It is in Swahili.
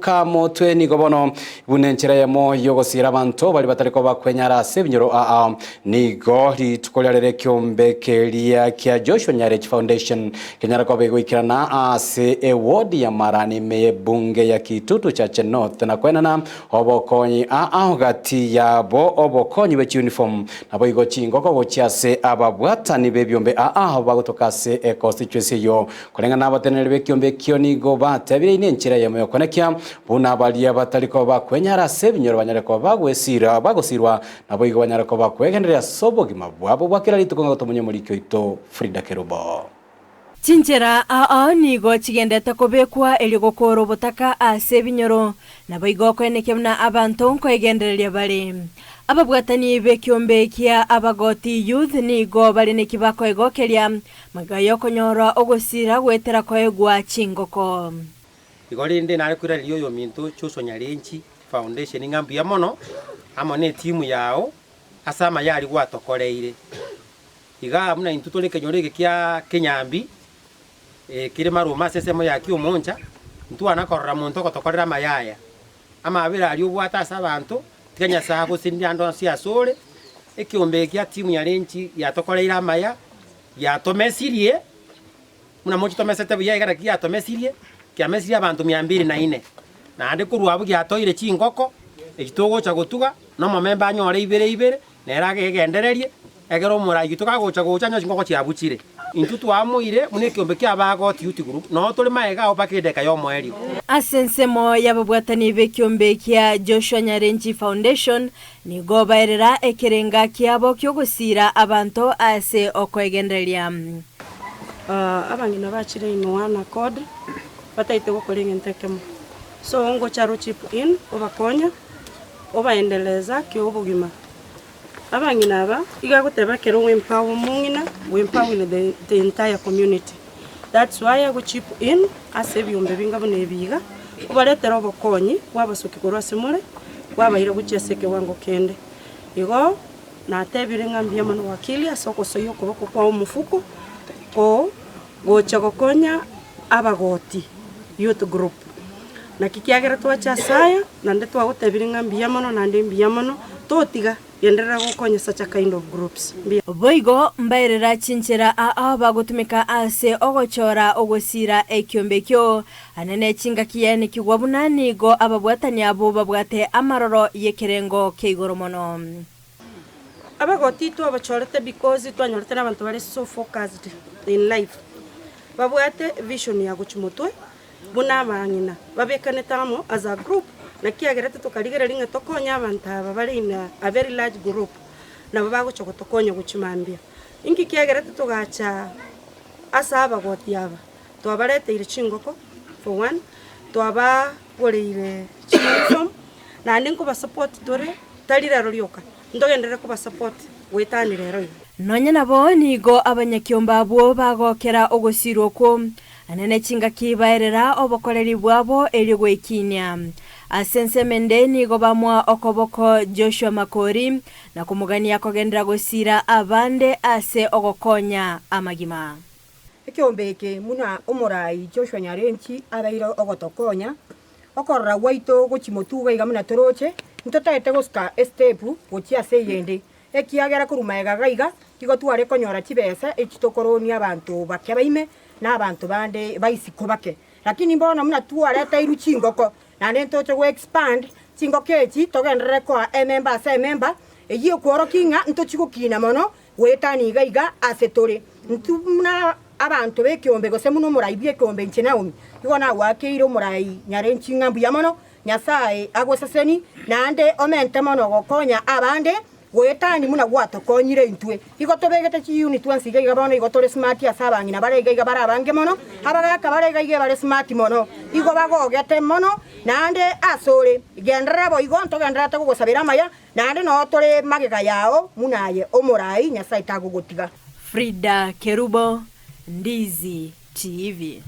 kamotwe nigo bono bunenchera yamo yogosira abantu bali batariko bakwenyara sebinyoro nigo litukolerere kyombe kelia kya Joshua Nyarech Foundation kenyara ko begwikirana ase award ya marani me bunge ya Kitutu cha North na kwenana obokonyi gati yabo obokonyi be uniform nabo igo chingo ko gochiase ababwatani bebyombe bagotoka se constituency yo kulenga nabatenere bekyombe kyonigo batabire inenchira yamo konekya buna balia batariko bakwenyara sebinyoro banyareko bagosirwa nabo igo banyareko bakwegenderera sobogima bwabo bwakira litukonga tomunye muri kyoito Frida Kerubo Chinchera nigo chigendete kobekwa eligokoro botaka ase binyoro nabo igo kwenekemna abantu nkwegendereria bali ababwatani bekyombe kia abagoti youth nigo bali nekibako egokeria magayo konyora ogosira gwetera koegwa chingoko igori ndi nari kwira riyo mintu Joshua Nyarech Foundation ngambia mono amone timu yao asama yari gwatokoreire iga muna intu tole kenyorege kia Kenyambi kire maruma sesemo yaki omonja ntu anakorra muntu gotokorera mayaya ama abira ari obwata asabantu tikanya sago sindia ndo cia sore ekiombe kia timu ya Nyarech yatokoreira maya yatomesirie muna mochi tomesete buya igara kia tomesirie kia mesiria abantu 204 na ande kurwa abu kia toire chingoko ekitogo cha gotuga no momemba anyore ibere nerage egendererie egero murayi tukagocha gocha chingoko chia buchire intutu amuire mune kiombe kia bagoti youth group no tole maega opakideka yo mweri asensemo yababwatani bekyombe kia Joshua Nyarech Foundation nigo baerera ekerenga kiabo kyogosira abantu ase okwegenderia abangina bachire inwana code bataite gokorenga ntekemo so ngo charo chip in obakonya obaendeleza kyobugima abangina aba iga guteba kero empower mungina we empower the entire community. That's why I go chip in ase byombe bingabo nebiga obaletera obokonyi wabasoki korwa semure wabaira gucheseke wango kende igo na tebire ngambia mano wakili asoko soyo koboko kwa umufuko o gocha gokonya abagoti youth group na kikiagera twacha saya nande twagotebire ngambia mano nande mbia mano totiga yenderera gokonya such a kind of groups boigo mbairera chinchera bagotumika ase ogochora ogosira ekyombe kyo anene chinga kiyene kigwa bunani go ababwatani abo babwate amaroro yekerengo keigoro mono abagoti to abachorete because twanyorete nabantu bari so focused in life babwate vision ya guchimotwe buna bangina babekane tamo as a group na kiagerete tukarigera ringa tokonya abantu aba bari in a very large group na babago choko tokonya guchimambia inki kiagerete tugacha asa abagoti aba twabarete ire chingoko for one twaba goreire uniform na ndinko ba support tore talira rorioka ndogendere ko ba support wetanire rero nonya nabo nigo abanyakyomba abo bagokera ogosirwo ko anene chinga kibaerera obokoreri bwabo erigwekinya asense mende nigo bamwa okoboko Joshua Makori na kumugania kogendera gosira abande ase ogokonya amagima ekyombeke muna omorai Joshua Nyarech abaira ogotokonya okorra waito gochimotuga igamuna toroche ntotaete goska step gochia seyende ekiagera kurumaega gaiga igotware konyora chibesa ekitokoroni abantu bakebaime na abantu bande baisiko bake lakini mbona muna tuareta iru chingoko na ntoche go expand chingoko echi togendere kwa member eyi kworo kinga ntochiko kina mono wetani gaiga asetore ntumuna abantu bekyombe gose muno murai byekyombe nchenaomi igona wakeiro murai Nyarech ngambu ya mono nyasaye agoseseni nande omente mono gokonya abande wetani muna gwatokonyire intwe igotobegete chi unit once iga bono igotore smart asabangina bare iga bara abange mono abagaka bare iga bare smart mono igo bagogete mono nande asore igenderebo igo ntogendera te gusabira maya nande no tore magega yao munaye omurai nyasaye tagugotiga Frida Kerubo, Ndizi TV.